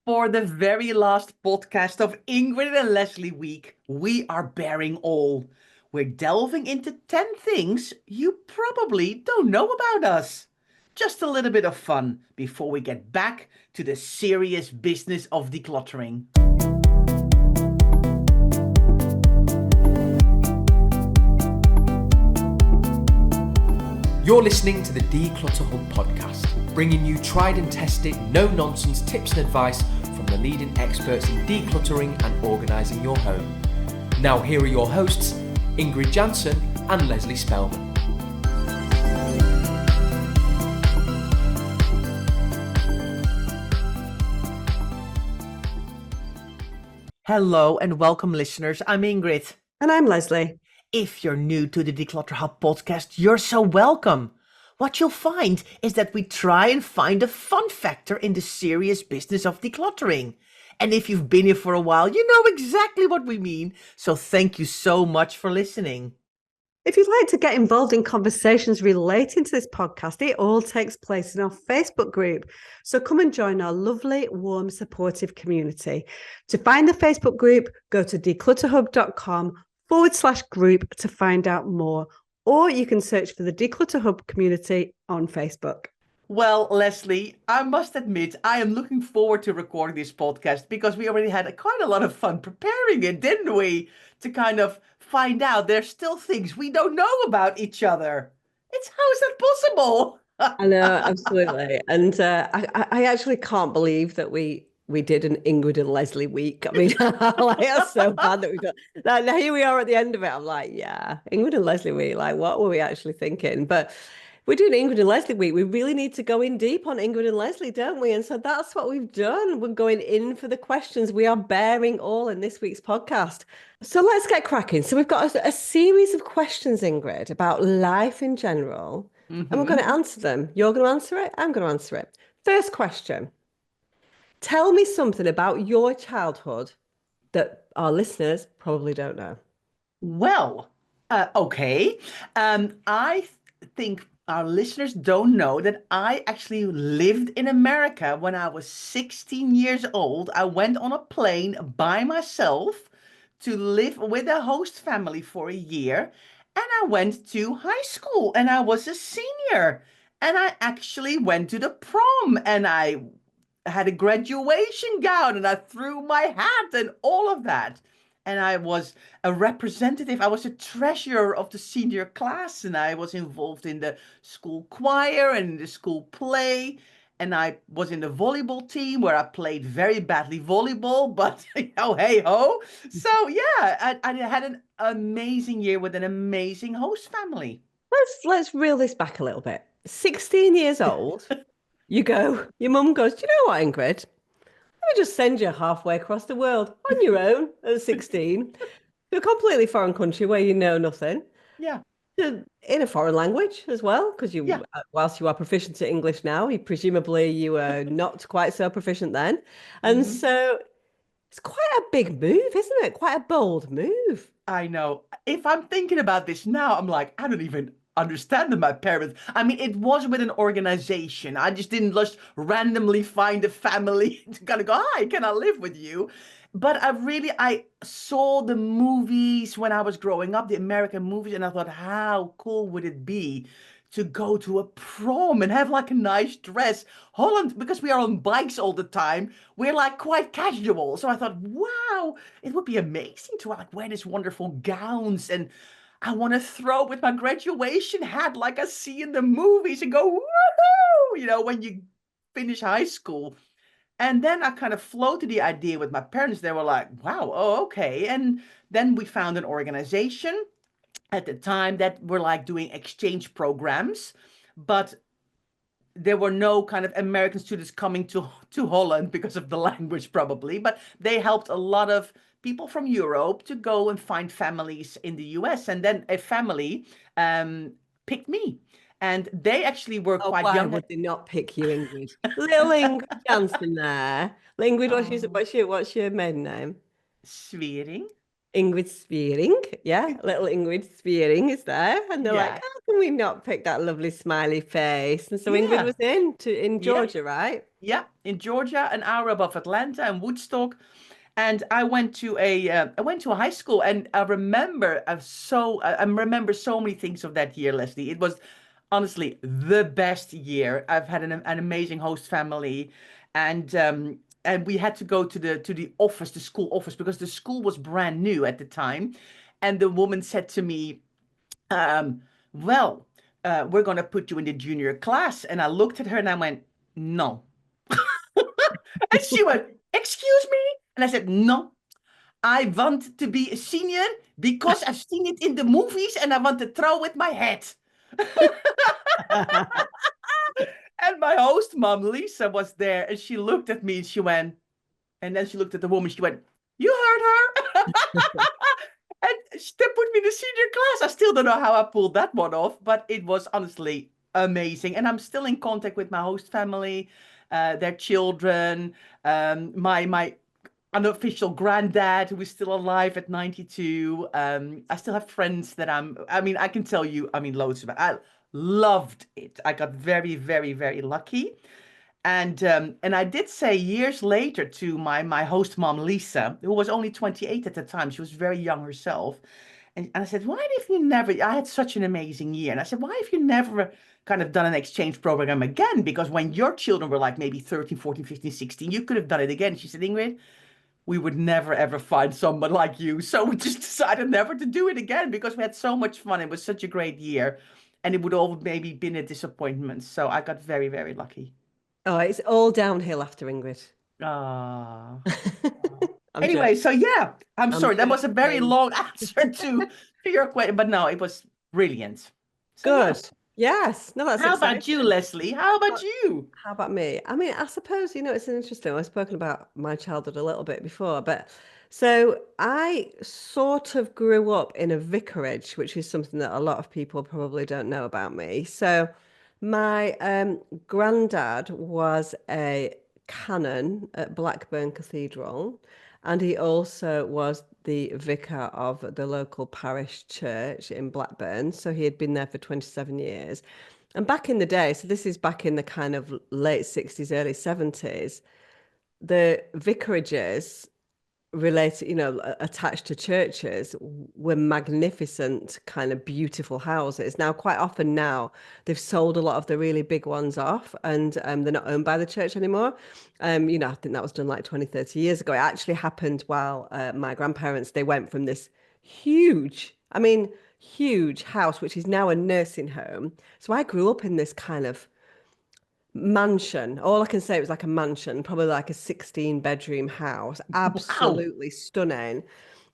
For the very last podcast of Ingrid and Lesley Week, we are bearing all. We're delving into 10 things you probably don't know about us. Just a little bit of fun before we get back to the serious business of decluttering. You're listening to the Declutter Hub podcast, bringing you tried and tested, no-nonsense tips and advice from the leading experts in decluttering and organising your home. Now here are your hosts, Ingrid Jansen and Lesley Spellman. Hello and welcome, listeners. I'm Ingrid. And I'm Lesley. If you're new to the Declutter Hub podcast, you're so welcome. What you'll find is that we try and find a fun factor in the serious business of decluttering. And if you've been here for a while, you know exactly what we mean. So thank you so much for listening. If you'd like to get involved in conversations relating to this podcast, it all takes place in our Facebook group. So come and join our lovely, warm, supportive community. To find the Facebook group, go to declutterhub.com/group to find out more, or you can search for the Declutter Hub community on Facebook. Well, Lesley, I must admit, I am looking forward to recording this podcast because we already had quite a lot of fun preparing it, didn't we? To kind of find out there's still things we don't know about each other. How is that possible? I know, absolutely. And I actually can't believe that we did an Ingrid and Lesley week. I mean, like, that's so bad that we got that. Now here we are at the end of it. I'm like, yeah, Ingrid and Lesley week. Like, what were we actually thinking? But we're doing Ingrid and Lesley week. We really need to go in deep on Ingrid and Lesley, don't we? And so that's what we've done. We're going in for the questions. We are bearing all in this week's podcast. So let's get cracking. So we've got a series of questions, Ingrid, about life in general. And we're going to answer them. You're going to answer it. I'm going to answer it. First question. Tell me something about your childhood that our listeners probably don't know. Well, okay. I think our listeners don't know that I actually lived in America when I was 16 years old. I went on a plane by myself to live with a host family for a year. And I went to high school and I was a senior. And I actually went to the prom and I had a graduation gown and I threw my hat and all of that. And I was a representative. I was a treasurer of the senior class and I was involved in the school choir and in the school play. And I was in the volleyball team where I played very badly volleyball, but hey ho. So yeah, I had an amazing year with an amazing host family. Let's reel this back a little bit. 16 years old. Your mum goes, do you know what, Ingrid? Let me just send you halfway across the world on your own at 16 to a completely foreign country where you know nothing. Yeah. In a foreign language as well, because whilst you are proficient in English now, presumably you were not quite so proficient then. And so it's quite a big move, isn't it? Quite a bold move. I know. If I'm thinking about this now, I'm like, I don't even understand my parents. I mean, it was with an organization. I just didn't just randomly find a family to kind of go, hi, can I live with you? But I saw the movies when I was growing up, the American movies, and I thought, how cool would it be to go to a prom and have like a nice dress? Holland, because we are on bikes all the time, we're like quite casual. So I thought, wow, it would be amazing to like wear these wonderful gowns, and I want to throw with my graduation hat like I see in the movies and go, woohoo, when you finish high school. And then I kind of floated the idea with my parents. They were like, wow, oh, okay. And then we found an organization at the time that were like doing exchange programs, but there were no kind of American students coming to Holland because of the language probably, but they helped a lot of people from Europe to go and find families in the US. And then a family picked me. And they actually were quite young. Why would they not pick you, Ingrid? Little Ingrid Jansen there. Ingrid, what's your maiden name? Svering. Ingrid Spearing. Yeah, little Ingrid Spearing is there. And they're like, Yeah, how can we not pick that lovely smiley face? And so Ingrid yeah, was in yeah, Georgia, right? yeah. In Georgia, an hour above Atlanta and Woodstock. And I went to a high school, and I remember so many things of that year, Leslie. It was honestly the best year. I've had an amazing host family, and we had to go to the office, the school office, because the school was brand new at the time. And the woman said to me, um, "Well, we're gonna put you in the junior class." And I looked at her and I went, "No." And she went, "Excuse me?" And I said, "No, I want to be a senior because I've seen it in the movies and I want to throw with my head." And my host mom, Lisa, was there and she looked at me and she went, and then she looked at the woman, she went, "You heard her." And they put me in the senior class. I still don't know how I pulled that one off, but it was honestly amazing. And I'm still in contact with my host family, their children, my unofficial granddad who is still alive at 92. I still have friends that I mean, I can tell you, I mean, loads of it. I loved it. I got very, very, very lucky. And I did say years later to my host mom, Lisa, who was only 28 at the time. She was very young herself. And I said, "Why have you never, I had such an amazing year." And I said, "Why have you never kind of done an exchange program again? Because when your children were like maybe 13, 14, 15, 16, you could have done it again." She said, "Ingrid, we would never ever find someone like you. So we just decided never to do it again because we had so much fun. It was such a great year. And it would all maybe been a disappointment. So I got very, very lucky." Oh, it's all downhill after Ingrid. Ah. I'm Anyway, joking. so yeah, I'm I'm sorry. That was a very joking. long answer to your question, but no, it was brilliant. So yeah. Good. Yes. No, that's How about you, exciting. Leslie? How about What- you? How about me? I mean, I suppose, it's an interesting. I've spoken about my childhood a little bit before, but so I sort of grew up in a vicarage, which is something that a lot of people probably don't know about me. So my granddad was a canon at Blackburn Cathedral, and he also was the vicar of the local parish church in Blackburn. So he had been there for 27 years. And back in the day, so this is back in the kind of late 60s, early 70s, the vicarages related, attached to churches were magnificent, kind of beautiful houses. Now, quite often now, they've sold a lot of the really big ones off and they're not owned by the church anymore. I think that was done like 20, 30 years ago. It actually happened while my grandparents, they went from this huge house, which is now a nursing home. So I grew up in this kind of mansion. All I can say, it was like a mansion, probably like a 16-bedroom house, Wow. absolutely stunning.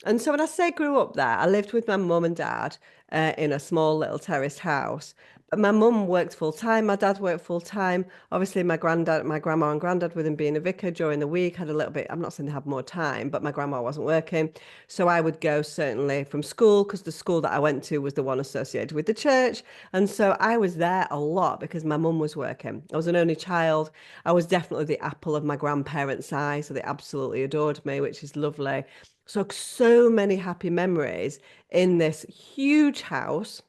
And so when I say grew up there, I lived with my mum and dad in a small little terraced house. But my mum worked full time, my dad worked full time. Obviously, my granddad, my grandma and granddad, with him being a vicar during the week, had a little bit. I'm not saying they had more time, but my grandma wasn't working. So I would go certainly from school because the school that I went to was the one associated with the church. And so I was there a lot because my mum was working. I was an only child. I was definitely the apple of my grandparents' eye. So they absolutely adored me, which is lovely. So many happy memories in this huge house.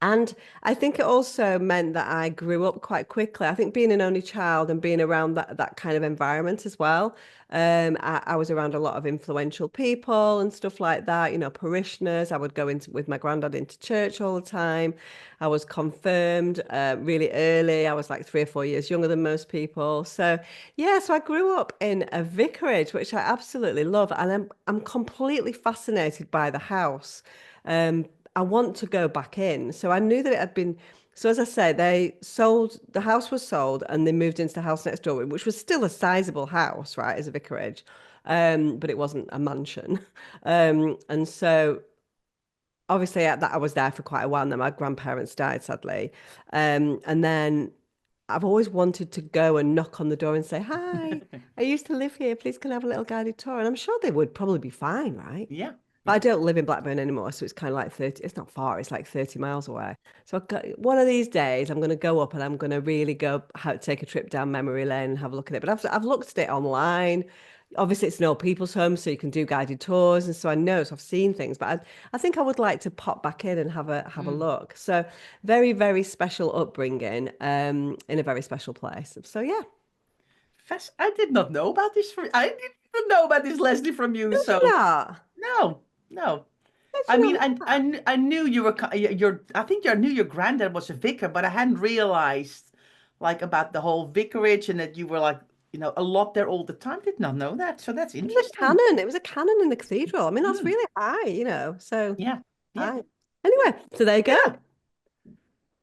And I think it also meant that I grew up quite quickly. I think being an only child and being around that kind of environment as well. I was around a lot of influential people and stuff like that, parishioners. I would go into with my granddad into church all the time. I was confirmed really early. I was like 3 or 4 years younger than most people. So yeah, so I grew up in a vicarage, which I absolutely love. And I'm completely fascinated by the house. Um, I want to go back in. So I knew that it had been. So as I say, the house was sold and they moved into the house next door, which was still a sizable house, right, as a vicarage. But it wasn't a mansion. And so obviously I was there for quite a while and then my grandparents died sadly. And then I've always wanted to go and knock on the door and say, "Hi, I used to live here. Please can I have a little guided tour?" And I'm sure they would probably be fine, right? Yeah. But Yeah. I don't live in Blackburn anymore, so it's kind of like 30, it's not far, it's like 30 miles away. So one of these days I'm going to go up and I'm going to really go take a trip down memory lane and have a look at it. But I've looked at it online. obviously it's an old people's home, so you can do guided tours, and so I know, so I've seen things, but I think I would like to pop back in and have a Mm. look. So very, very special upbringing, in a very special place. So yeah. I did not know about this. I didn't even know about this, Leslie, from you. Did you So not? no, no. Did I you mean, not know that? I knew you were your. I think I knew your granddad was a vicar, but I hadn't realized like about the whole vicarage and that you were like a lot there all the time. Did not know that. So that's It was a interesting. canon. It was a canon in the cathedral. I mean, that's Mm. really high. So Yeah, yeah, high. Anyway, so there you go. yeah.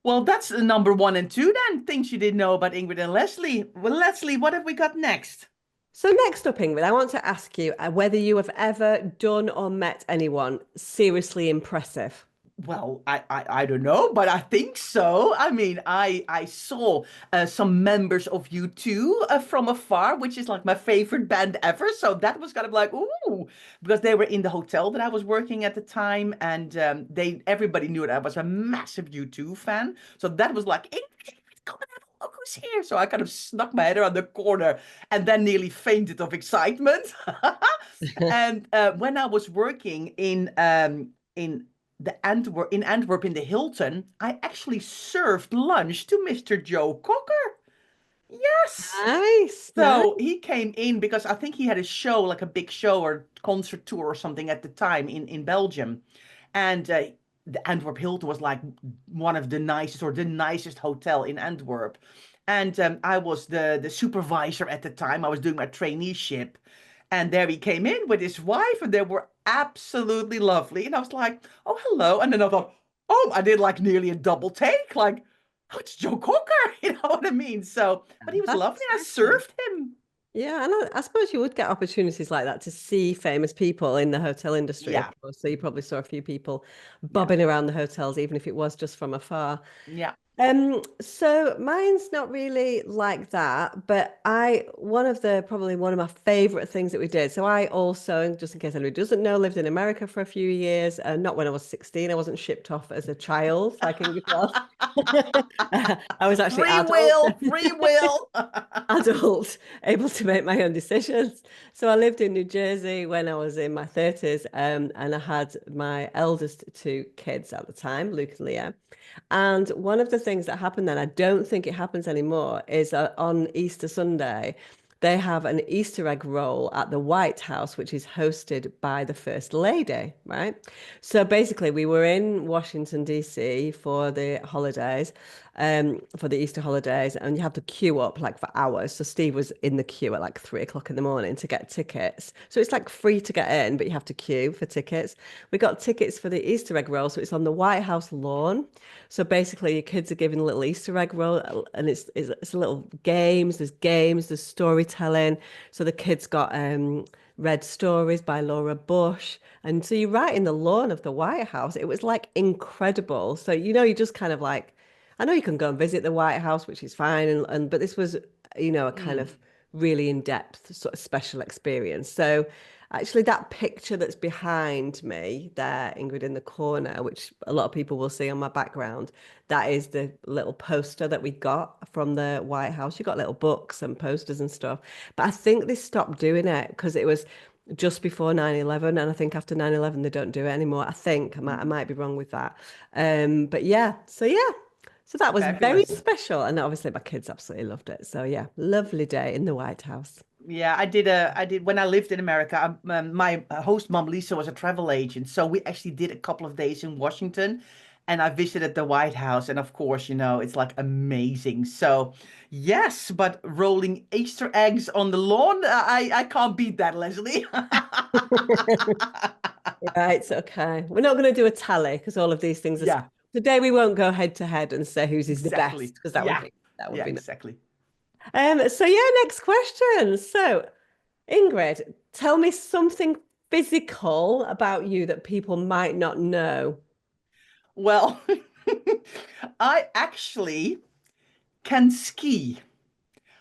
Well, that's the number one and two then. Things you didn't know about Ingrid and Leslie. Well, Leslie, what have we got next? So next up, Ingrid, I want to ask you whether you have ever done or met anyone seriously impressive. Well, I don't know, but I think so. I mean, I saw some members of U2 from afar, which is like my favorite band ever. So that was kind of like, ooh, because they were in the hotel that I was working at the time, and everybody knew that I was a massive U2 fan. So that was like, Ingrid, come and have a look who's here. So I kind of snuck my head around the corner and then nearly fainted of excitement. And when I was working in in Antwerp in the Hilton, I actually served lunch to Mr. Joe Cocker. Yes. Nice, nice. So he came in because I think he had a show, like a big show or concert tour or something at the time in Belgium. And the Antwerp Hilton was like one of the nicest or the nicest hotel in Antwerp. And I was the supervisor at the time. I was doing my traineeship. And there he came in with his wife, and they were absolutely lovely. And I was like, oh, hello. And then I thought, oh, I did like nearly a double take. Like, oh, it's Joe Cocker. You know what I mean? So, but he was That's lovely. I exciting. served him. Yeah, and I suppose you would get opportunities like that to see famous people in the hotel industry, of Yeah. course. So you probably saw a few people Yeah. bobbing around the hotels, even if it was just from afar. Yeah. So mine's not really like that, but probably one of my favorite things that we did. So I also, just in case anybody doesn't know, lived in America for a few years. Not when I was 16. I wasn't shipped off as a child like English was. I was actually Free adult. will, free will. Adult, able to make my own decisions. So I lived in New Jersey when I was in my 30s, and I had my eldest two kids at the time, Luke and Leah. And one of the things that happened then, I don't think it happens anymore, is on Easter Sunday, they have an Easter egg roll at the White House, which is hosted by the First Lady, right? So basically, we were in Washington, D.C. for the holidays, for the Easter holidays, and you have to queue up like for hours. So Steve was in the queue at like 3 o'clock in the morning to get tickets. So it's like free to get in, but you have to queue for tickets. We got tickets for the Easter egg roll, so it's on the White House lawn. So basically, your kids are given a little Easter egg roll, and it's a little games, there's storytelling. So the kids got read stories by Laura Bush, and so you're right in the lawn of the White House. It was like incredible. So you just kind of like, I know you can go and visit the White House, which is fine, and but this was a kind Mm, of really in-depth sort of special experience. So actually, that picture that's behind me there, Ingrid, in the corner, which a lot of people will see on my background, that is the little poster that we got from the White House. You got little books and posters and stuff. But I think they stopped doing it because it was just before 9/11, and I think after 9/11 they don't do it anymore. I think I mm. might be wrong with that. But yeah. So that was very Fabulous. special. And obviously my kids absolutely loved it. So yeah, lovely day in the White House. Yeah, I did when I lived in America. My host mom Lisa was a travel agent, so we actually did a couple of days in Washington, and I visited the White House, and of course, it's like amazing. So, yes, but rolling Easter eggs on the lawn, I can't beat that, Leslie. Right, okay. We're not going to do a tally because all of these things are. Yeah, Today we won't go head to head and say whose is the exactly. best because Yeah, that would yeah, be no. exactly. So yeah, next question. So Ingrid, tell me something physical about you that people might not know. Well, I actually can ski.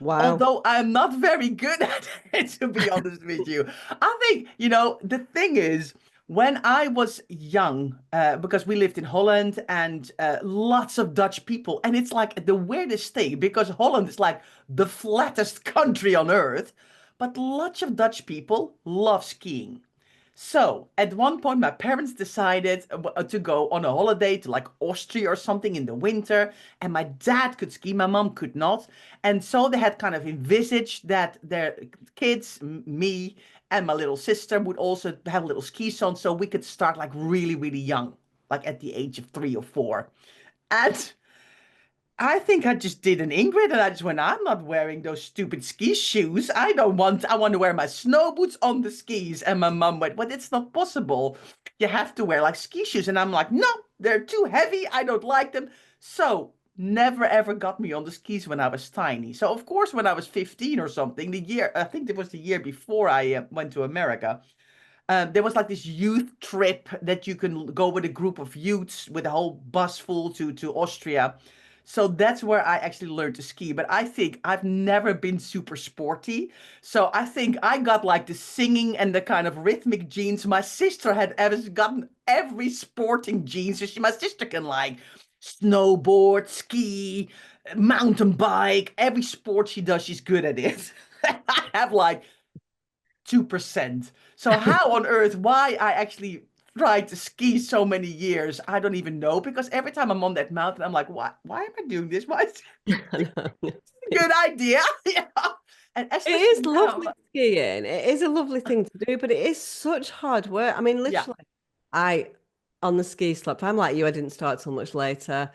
Wow. Although I'm not very good at it, to be honest with you. I think, the thing is, when I was young, because we lived in Holland and lots of Dutch people, and it's like the weirdest thing because Holland is like the flattest country on earth. but lots of Dutch people love skiing. So at one point, my parents decided to go on a holiday to like Austria or something in the winter, and my dad could ski, my mom could not. And so they had kind of envisaged that their kids, me, and my little sister would also have little skis on, so we could start like really, really young, like at the age of 3 or 4. And I think I just did an Ingrid and I just went, I'm not wearing those stupid ski shoes. I want to wear my snow boots on the skis. And my mom went, well, it's not possible. You have to wear like ski shoes. And I'm like, no, they're too heavy. I don't like them. So never ever got me on the skis when I was tiny. So of course, when I was 15 or something, I think it was the year before I went to America. There was like this youth trip that you can go with a group of youths with a whole bus full to Austria. So that's where I actually learned to ski. But I think I've never been super sporty. So I think I got like the singing and the kind of rhythmic genes. My sister had ever gotten every sporting gene. So my sister can like snowboard, ski, mountain bike. Every sport she does, she's good at it. I have like 2%. So how on earth, why I actually tried to ski so many years, I don't even know. Because every time I'm on that mountain, I'm like, why am I doing this? Why is it a good idea? Yeah. And It especially is now, lovely skiing. It is a lovely thing to do, but it is such hard work. I mean, yeah. literally, I on the ski slope, I'm like you, I didn't start till much later.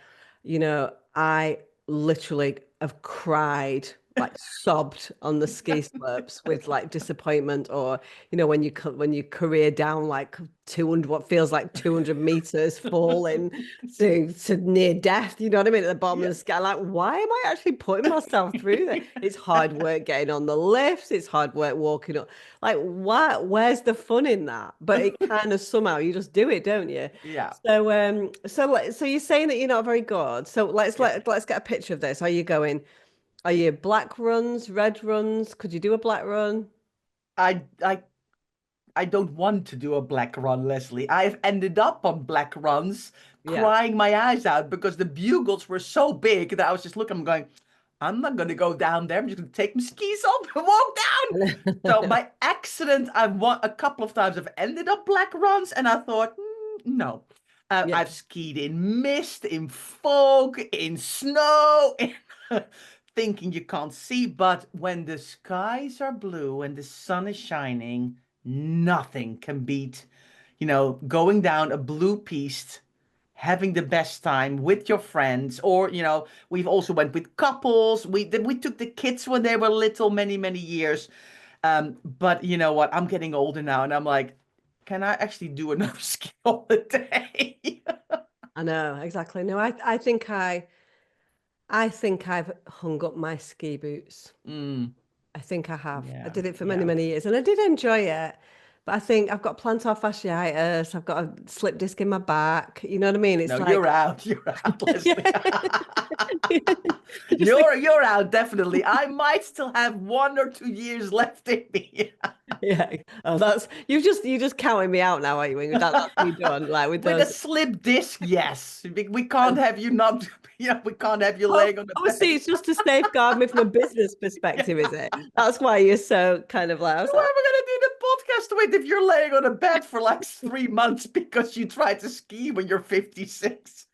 I literally have cried, like sobbed on the ski slopes with like disappointment, or when you career down like 200, what feels like 200 meters, falling to near death. You know what I mean? At the bottom of Yeah. the sky, like, why am I actually putting myself through that? It's hard work getting on the lifts. It's hard work walking up. Like, what? Where's the fun in that? But it kind of somehow you just do it, don't you? Yeah. So you're saying that you're not very good. So Yeah. let's get a picture of this. Are you going? Are you black runs, red runs? Could you do a black run? I I I don't want to do a black run, Leslie. I've ended up on black runs Yeah. crying my eyes out because the bugles were so big that I was just looking, I'm going, I'm not going to go down there. I'm just going to take my skis off and walk down. So by accident, I've won a couple of times. I've ended up black runs and I thought, no. Yeah. I've skied in mist, in fog, in snow, thinking you can't see. But when the skies are blue and the sun is shining, nothing can beat, going down a blue piste, having the best time with your friends. Or, we've also went with couples. We took the kids when they were little, many, many years. But you know what? I'm getting older now, and I'm like, can I actually do another ski holiday? I know, exactly. No, I think I've hung up my ski boots. Mm, I think I have. I yeah, did it for many, yeah. many years and I did enjoy it. But I think I've got plantar fasciitis. I've got a slip disc in my back. You know what I mean? No, It's you're like, out. You're out, Leslie. yeah. Just You're out, definitely. I might still have 1 or 2 years left in me. yeah. Oh, you just counting me out now, are you? That's me done. Like with With a those. slip disc, yes. We can't have you not, we can't have you laying on the Obviously, bed. it's just to safeguard me from a business perspective, is it? That's why you're so kind of like, I was Who am like, I going to do the podcast with if you're laying on a bed for like 3 months because you tried to ski when you're 56?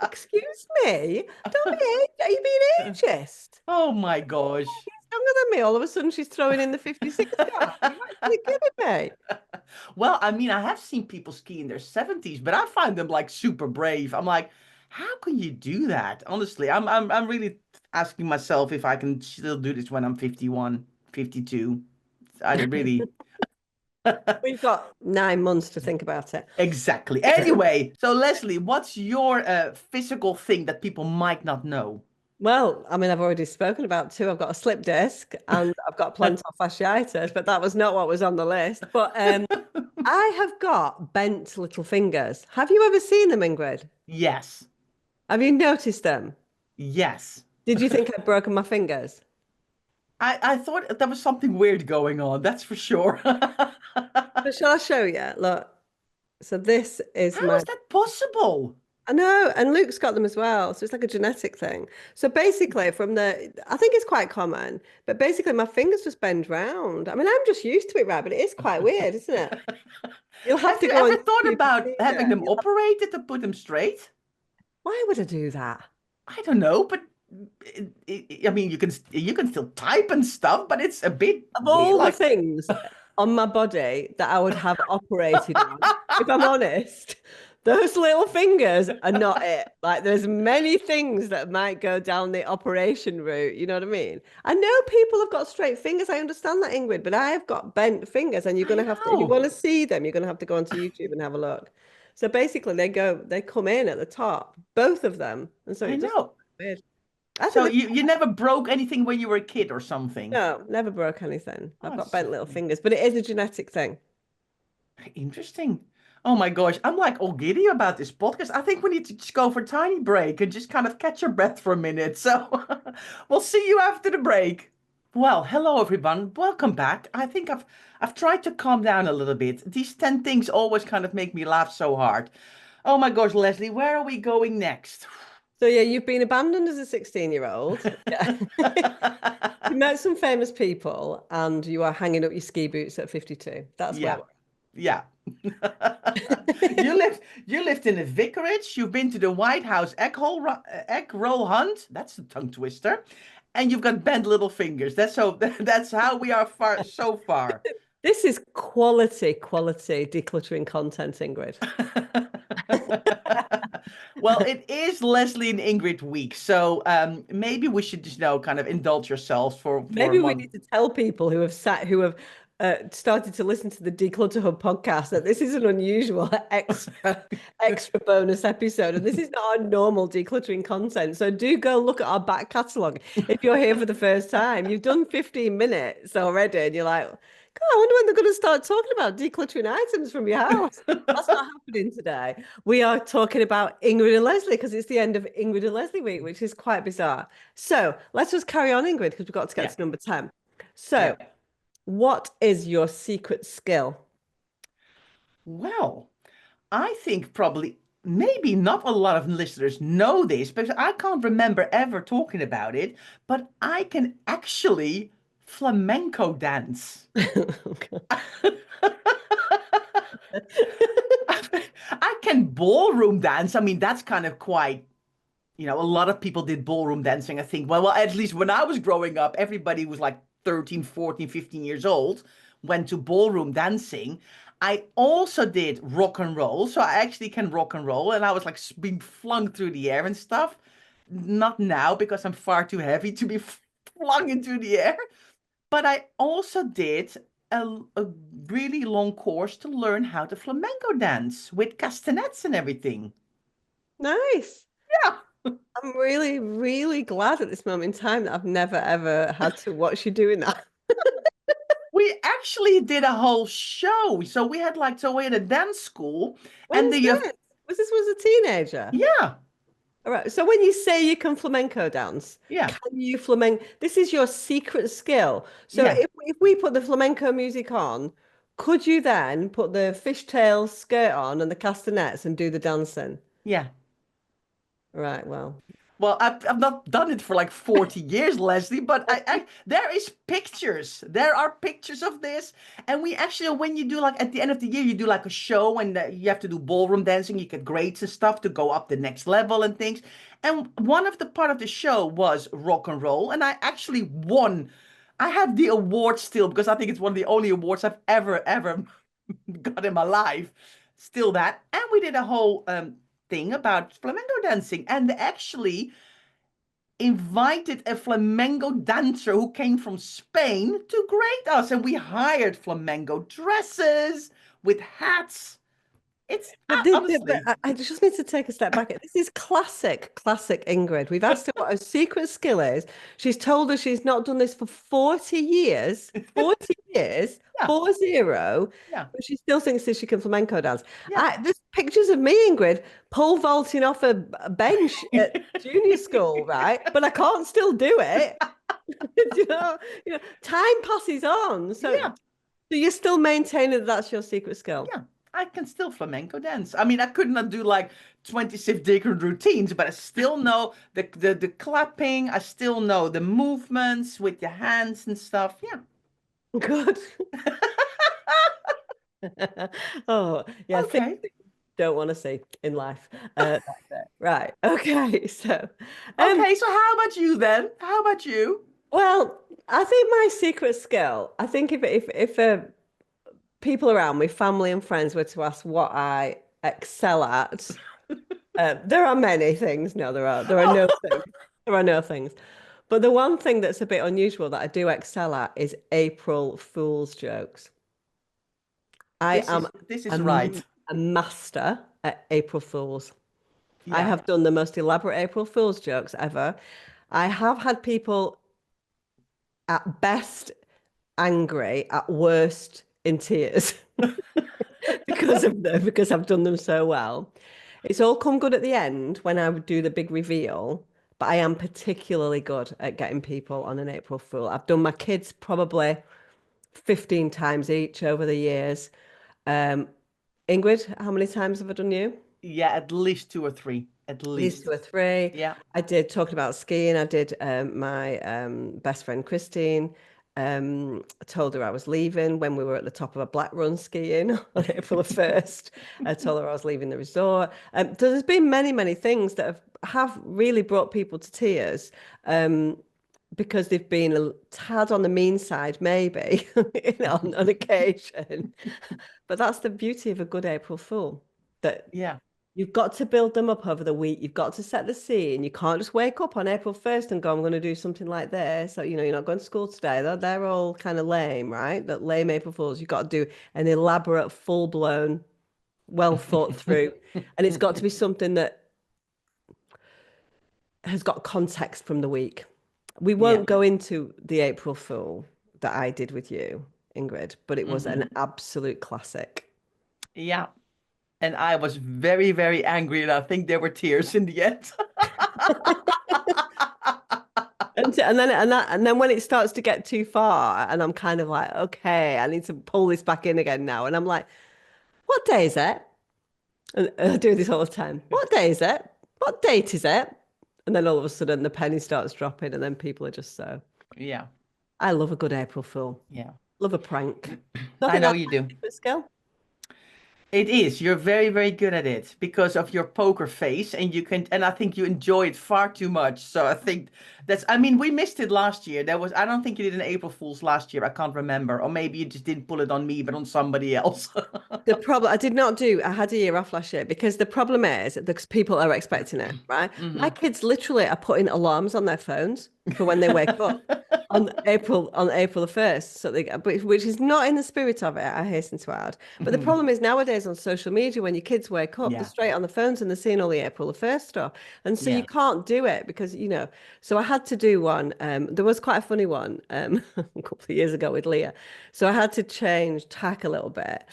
excuse me, don't be, are you being ageist? Oh my gosh. Younger than me. All of a sudden, she's throwing in the 56 guy. Are you actually kidding me? Well, I mean, I have seen people ski in their 70s, but I find them like super brave. I'm like, how can you do that? Honestly, I'm really asking myself if I can still do this when I'm 51, 52. I really We've got 9 months to think about it. exactly. Anyway, so Leslie, what's your physical thing that people might not know? Well, I mean, I've already spoken about two. I've got a slip disc and I've got plantar fasciitis, but that was not what was on the list. But I have got bent little fingers. Have you ever seen them, Ingrid? Yes. Have you noticed them? Yes. Did you think I'd broken my fingers? I thought there was something weird going on, that's for sure. So shall I show you? Look. So this is How my. is that possible? I know, and Luke's got them as well. So it's like a genetic thing. So basically, I think it's quite common, but basically my fingers just bend round. I mean, I'm just used to it, right? But it is quite weird, isn't it? You'll have Have to you go on ever thought YouTube to about see having it. them operated to put them straight? Why would I do that? I don't know, but I mean, you can still type and stuff, but it's a bit Of weird. all the Like, things on my body that I would have operated on, if I'm honest, those little fingers are not it. Like there's many things that might go down the operation route. You know what I mean? I know people have got straight fingers. I understand that, Ingrid, but I have got bent fingers, and you're I gonna have to, if you know, want to see them, you're gonna have to go onto YouTube and have a look. So basically they come in at the top, both of them. And so I it just know. weird. I So think you never broke anything when you were a kid or something? no, never broke anything. I've Oh, got it's bent so little funny. fingers, but it is a genetic thing. Interesting. Oh my gosh, I'm like all giddy about this podcast. I think we need to just go for a tiny break and just kind of catch your breath for a minute. So we'll see you after the break. Well, hello everyone. Welcome back. I think I've tried to calm down a little bit. These 10 things always kind of make me laugh so hard. Oh my gosh, Leslie, where are we going next? So yeah, you've been abandoned as a 16-year-old. Yeah. You met some famous people and you are hanging up your ski boots at 52. That's where Yeah. Yeah. You lived in a vicarage. You've been to the White House egg roll hunt. That's a tongue twister. And you've got bent little fingers. That's how we are far so far. this is quality decluttering content, Ingrid. Well, it is Leslie and Ingrid week, so maybe we should just kind of indulge yourselves for Maybe we one. need to tell people who have started to listen to the Declutter Hub podcast that this is an unusual extra bonus episode, and this is not our normal decluttering content. So do go look at our back catalogue if you're here for the first time. You've done 15 minutes already, and you're like, God, I wonder when they're going to start talking about decluttering items from your house. That's not happening today. We are talking about Ingrid and Lesley because it's the end of Ingrid and Lesley week, which is quite bizarre. So let's just carry on, Ingrid, because we've got to get Yeah, to number 10. So, yeah. what is your secret skill? Well, I think probably maybe not a lot of listeners know this because I can't remember ever talking about it, but I can actually flamenco dance. Okay. I can ballroom dance. I mean, that's kind of quite, a lot of people did ballroom dancing, I think. Well, at least when I was growing up, everybody was like 13, 14, 15 years old, went to ballroom dancing. I also did rock and roll. So I actually can rock and roll. And I was like being flung through the air and stuff. Not now because I'm far too heavy to be flung into the air. But I also did a really long course to learn how to flamenco dance with castanets and everything. Nice. Yeah. I'm really, really glad at this moment in time that I've never ever had to watch you doing that. We actually did a whole show. So we had a dance school When and was this? Was a teenager? yeah, All right. So when you say you can flamenco dance, yeah, can you flamenco? This is your secret skill. So yeah, if we put the flamenco music on, could you then put the fishtail skirt on and the castanets and do the dancing? yeah. Right. Well, Well, I've not done it for like 40 years, Leslie, but there is pictures. There are pictures of this. And we actually, when you do like at the end of the year, you do like a show and you have to do ballroom dancing. You get grades and stuff to go up the next level and things. And one of the part of the show was rock and roll. And I actually won. I have the award still because I think it's one of the only awards I've ever got in my life. Still that. And we did a whole thing about flamenco dancing. And they actually invited a flamenco dancer who came from Spain to grade us. And we hired flamenco dresses with hats. It's but honestly. I just need to take a step back. This is classic Ingrid. We've asked her what her secret skill is. She's told us she's not done this for 40 years, 40 years, Yeah, 40, yeah, but she still thinks that she can flamenco dance. yeah. There's pictures of me, Ingrid, pole vaulting off a bench at junior school, right? But I can't still do it. you know, time passes on. So Yeah. you're still maintaining that that's your secret skill. Yeah, I can still flamenco dance. I mean, I could not do like 26 different routines, but I still know the clapping. I still know the movements with your hands and stuff. Yeah. Good. Oh, yeah, things Okay. that you don't want to see in life. That's it. Right. Okay. So, um, Okay. So how about you then? How about you? well, I think my secret skill, I think if people around me, family and friends, were to ask what I excel at, there are many things. No, there are no things. There are no things. But the one thing that's a bit unusual that I do excel at is April Fool's jokes. I This am is a, right. a master at April Fools. I Yeah. have done the most elaborate April Fool's jokes ever. I have had people at best angry, at worst in tears because I've done them so well. It's all come good at the end when I would do the big reveal, but I am particularly good at getting people on an April Fool. I've done my kids probably 15 times each over the years. Um, Ingrid, how many times have I done you? Yeah. At least two or three. At These two least. or three. Yeah. I did talking about skiing. I did my best friend Christine. I told her I was leaving when we were at the top of a black run skiing on April the 1st. I told her I was leaving the resort. So there's been many, many things that have really brought people to tears. Because they've been a tad on the mean side, maybe, on occasion. But that's the beauty of a good April Fool, that Yeah. you've got to build them up over the week. You've got to set the scene. You can't just wake up on April 1st and go, I'm going to do something like this. So, you're not going to school today. They're all kind of lame, right? That lame April Fools. You've got to do an elaborate, full-blown, well thought through. And it's got to be something that has got context from the week. We Yeah. won't go into the April Fool that I did with you, Ingrid, but it was an absolute classic. Yeah. And I was very, very angry, and I think there were tears in the end. And then when it starts to get too far, and I'm kind of like, okay, I need to pull this back in again now. And I'm like, what day is it? And I do this all the time. What day is it? What date is it? And then all of a sudden the penny starts dropping, and then people are just so. Yeah. I love a good April Fool. Yeah. Love a prank. So I I think know that's you my do. secret skill. It is. You're very, very good at it because of your poker face, and and I think you enjoy it far too much. So I think I mean, we missed it last year. I don't think you did an April Fool's last year. I can't remember. Or maybe you just didn't pull it on me, but on somebody else. The problem I did not do, I had a year off last year because the problem is that people are expecting it, right? My Hmm. kids literally are putting alarms on their phones for when they wake up on April the 1st. So which is not in the spirit of it, I hasten to add. But the problem is nowadays on social media, when your kids wake up, they're Yeah. straight on the phones and they're seeing all the April the 1st stuff. And so you Yeah. can't do it because, so I had to do one. There was quite a funny one a couple of years ago with Leah. So I had to change tack a little bit.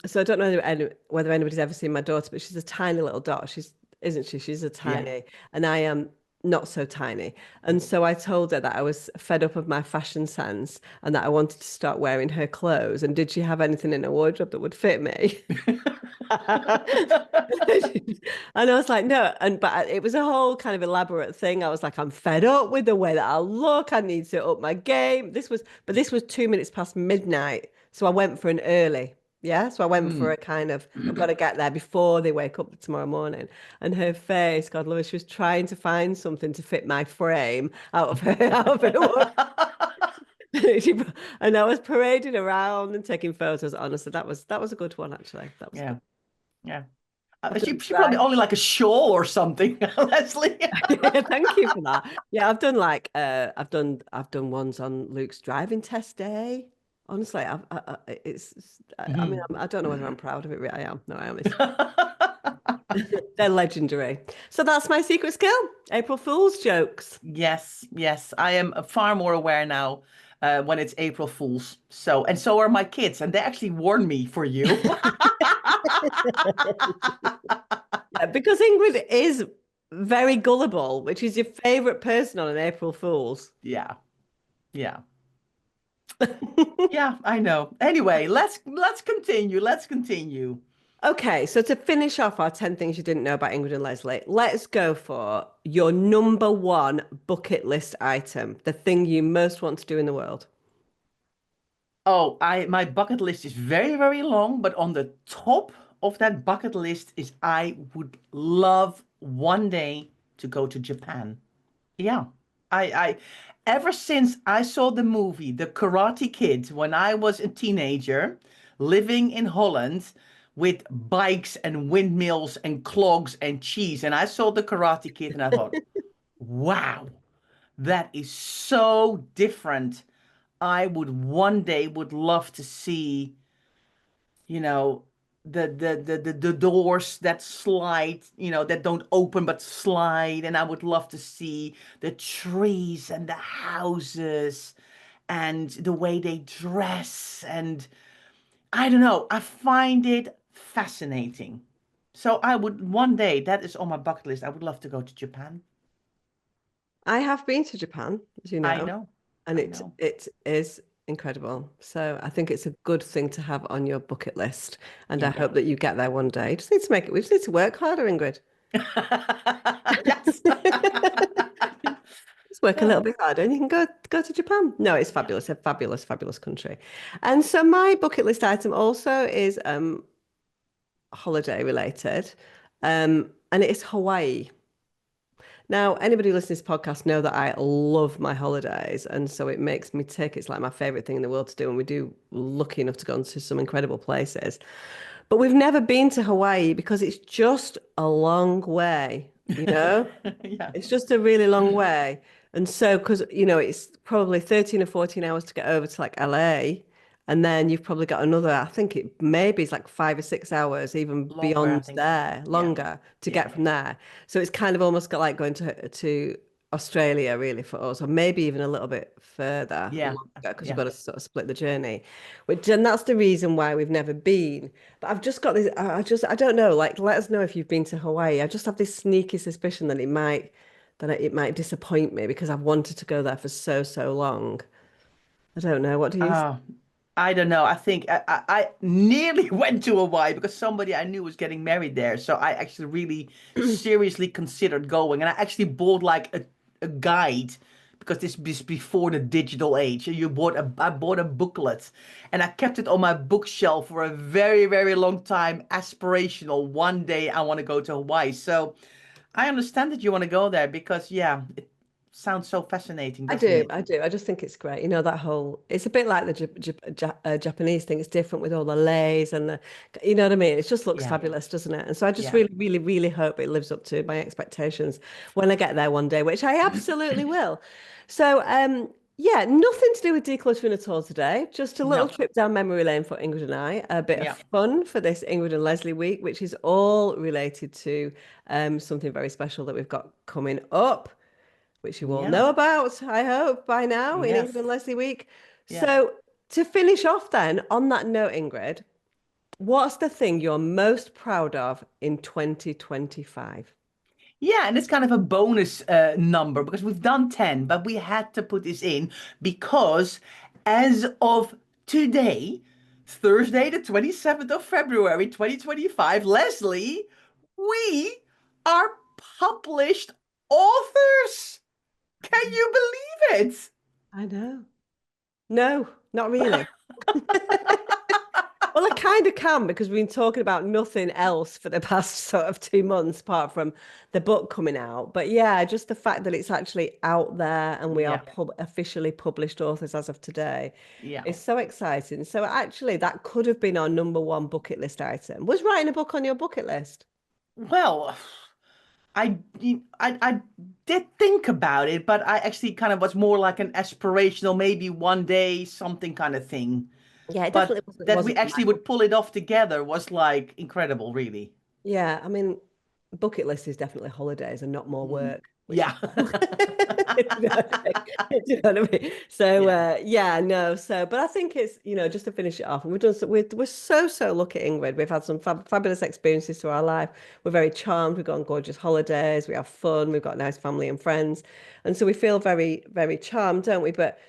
So I don't know whether anybody's ever seen my daughter, but she's a tiny little dot. Isn't she? She's a Yeah. tiny, and I am not so tiny. And so I told her that I was fed up of my fashion sense and that I wanted to start wearing her clothes. And did she have anything in her wardrobe that would fit me? And I was like, no. But it was a whole kind of elaborate thing. I was like, I'm fed up with the way that I look. I need to up my game. This was 2 minutes past midnight. So I went for an early. Yeah. So I went for Mm. a kind of, I've got to get there before they wake up tomorrow morning. And her face, God love her, she was trying to find something to fit my frame out of her outfit. And I was parading around and taking photos. Honestly, that was a good one, actually. That was Yeah. good. Yeah. I've done She probably drive. only like a shawl or something, Leslie. Thank you for that. Yeah, I've done ones on Luke's driving test day. Honestly, I mean, Mhm. I don't know whether I'm proud of it. I am. No, I am. They're legendary. So that's my secret skill. April Fool's jokes. Yes, yes. I am far more aware now when it's April Fools. And so are my kids, and they actually warn me for you. Yeah, because Ingrid is very gullible, which is your favorite person on an April Fool's. Yeah, yeah. Yeah, I know. Anyway, let's continue. Let's continue. Okay, so to finish off our 10 things you didn't know about Ingrid and Lesley, let's go for your number one bucket list item, the thing you most want to do in the world. Oh, I my bucket list is very, very long, but on the top of that bucket list is I would love one day to go to Japan. Yeah. I ever since I saw the movie The Karate Kid when I was a teenager, living in Holland with bikes and windmills and clogs and cheese, and I saw The Karate Kid and I thought, wow, that is so different. I would one day would love to see, you know, the doors that slide, that don't open but slide. And I would love to see the trees and the houses and the way they dress. And I don't know, I find it fascinating. So I would one day, that is on my bucket list. I would love to go to Japan. I have been to Japan, as you I know, know. and I it know. it is incredible. So I think it's a good thing to have on your bucket list, and I Yeah. hope that you get there one day. Just need to make it. We just need to work harder, Ingrid. Yes. Just work a little Oh, bit harder, and you can go to Japan. No, it's yeah. fabulous, a fabulous, fabulous country. And so my bucket list item also is holiday related, and it's Hawaii. Now, anybody listening to this podcast know that I love my holidays, and so it makes me tick. It's like my favorite thing in the world to do, and we do lucky enough to go into some incredible places. But we've never been to Hawaii because it's just a long way, you know? Yeah. It's just a really long way. And so, because, it's probably 13 or 14 hours to get over to like LA. And then you've probably got another, I think it maybe it's like 5 or 6 hours, even Longer, I beyond think so. there, Yeah. longer to Yeah. get from there. So it's kind of almost got like going to Australia really for us, or maybe even a little bit further Yeah. longer because you've Yeah. got to sort of split the journey. Which and that's the reason why we've never been. But I've just got this, I don't know, like let us know if you've been to Hawaii. I just have this sneaky suspicion that it might disappoint me because I've wanted to go there for so, so long. I don't know. What do you think? Uh, I don't know. I think I nearly went to Hawaii because somebody I knew was getting married there. So I actually really seriously considered going. And I actually bought like a guide because this is before the digital age. I bought a booklet and I kept it on my bookshelf for a very, very long time. Aspirational. One day I want to go to Hawaii. So I understand that you want to go there because yeah, it sounds so fascinating, I doesn't do, it? I do. I just think it's great. That whole, it's a bit like the Japanese thing. It's different with all the lays and you know what I mean? It just looks Yeah. fabulous, doesn't it? And so I just Yeah. really, really, really hope it lives up to my expectations when I get there one day, which I absolutely will. So, yeah, nothing to do with decluttering at all today. Just a little No. trip down memory lane for Ingrid and I, a bit of Yeah. fun for this Ingrid and Lesley week, which is all related to something very special that we've got coming up which you all Yeah. know about, I hope, by now in Ingrid Yes. and Lesley Week. Yeah. So, to finish off then, on that note, Ingrid, what's the thing you're most proud of in 2025? Yeah, and it's kind of a bonus number because we've done 10, but we had to put this in because as of today, Thursday, the 27th of February, 2025, Leslie, we are published authors. Can you believe it? I know. No, not really. Well, I kind of can because we've been talking about nothing else for the past sort of 2 months apart from the book coming out. But yeah, just the fact that it's actually out there and we are Yeah, officially published authors as of today yeah. is so exciting. So actually, that could have been our number one bucket list item. Was writing a book on your bucket list? Well, I, I did think about it, but I actually kind of was more like an aspirational, maybe one day, something kind of thing. Yeah, it But definitely wasn't, that we wasn't on my actually would bucket. pull it off together was like incredible, really. Yeah, I mean, bucket list is definitely holidays and not more Mhm. work, which is Yeah. cool. Do you know what I mean? Do you know what I mean? So Yeah. yeah, no. So, but I think it's just to finish it off, and we're so lucky, Ingrid. We've had some fabulous experiences through our life. We're very charmed. We've gone on gorgeous holidays. We have fun. We've got nice family and friends, and so we feel very very charmed, don't we? But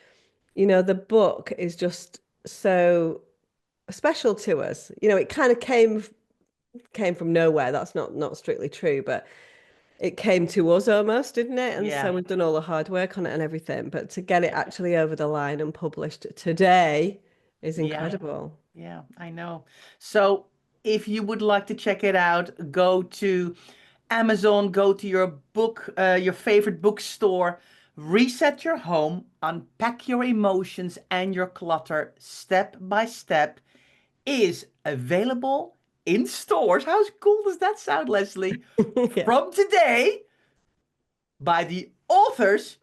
the book is just so special to us. It kind of came from nowhere. That's not strictly true, but it came to us almost, didn't it? And so Yeah. we've done all the hard work on it and everything. But to get it actually over the line and published today is Yeah. incredible. Yeah, I know. So if you would like to check it out, go to Amazon, go to your favorite bookstore, reset your home, unpack your emotions and your clutter step by step is available in stores. How cool does that sound, Leslie? Yeah. From today by the authors,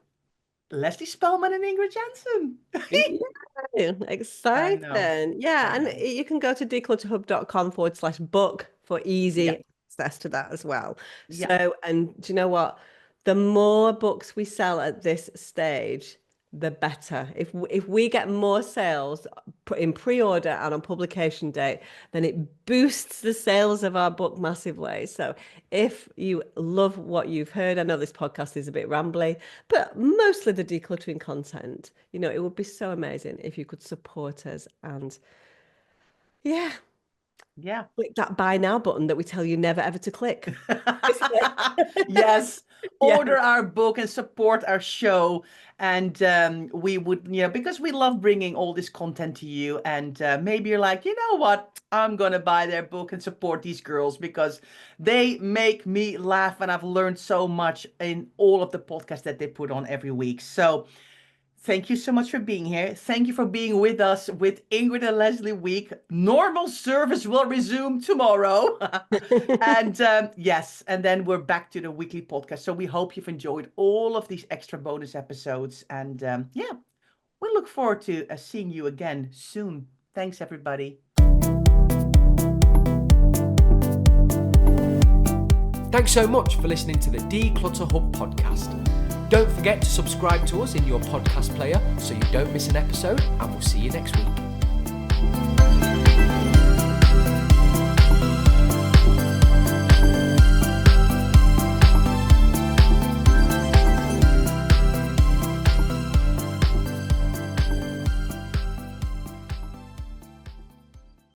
Leslie Spellman and Ingrid Jansen. Yeah, I know. exciting. Yeah, I and know. you can go to declutterhub.com/book for Yeah. easy access to that as well. Yeah. So, and do you know what? The more books we sell at this stage, the better. If we get more sales in pre-order and on publication date, then it boosts the sales of our book massively. So if you love what you've heard, I know this podcast is a bit rambly, but mostly the decluttering content, it would be so amazing if you could support us and yeah, Yeah. click that buy now button that we tell you never ever to click. Basically. Yes, Yeah. order our book and support our show. And we would, because we love bringing all this content to you. And maybe you're like, you know what? I'm going to buy their book and support these girls because they make me laugh. And I've learned so much in all of the podcasts that they put on every week. So thank you so much for being here. Thank you for being with us with Ingrid and Lesley Week. Normal service will resume tomorrow. And yes, and then we're back to the weekly podcast. So we hope you've enjoyed all of these extra bonus episodes. And yeah, we look forward to seeing you again soon. Thanks, everybody. Thanks so much for listening to the Declutter Hub podcast. Don't forget to subscribe to us in your podcast player so you don't miss an episode, and we'll see you next week.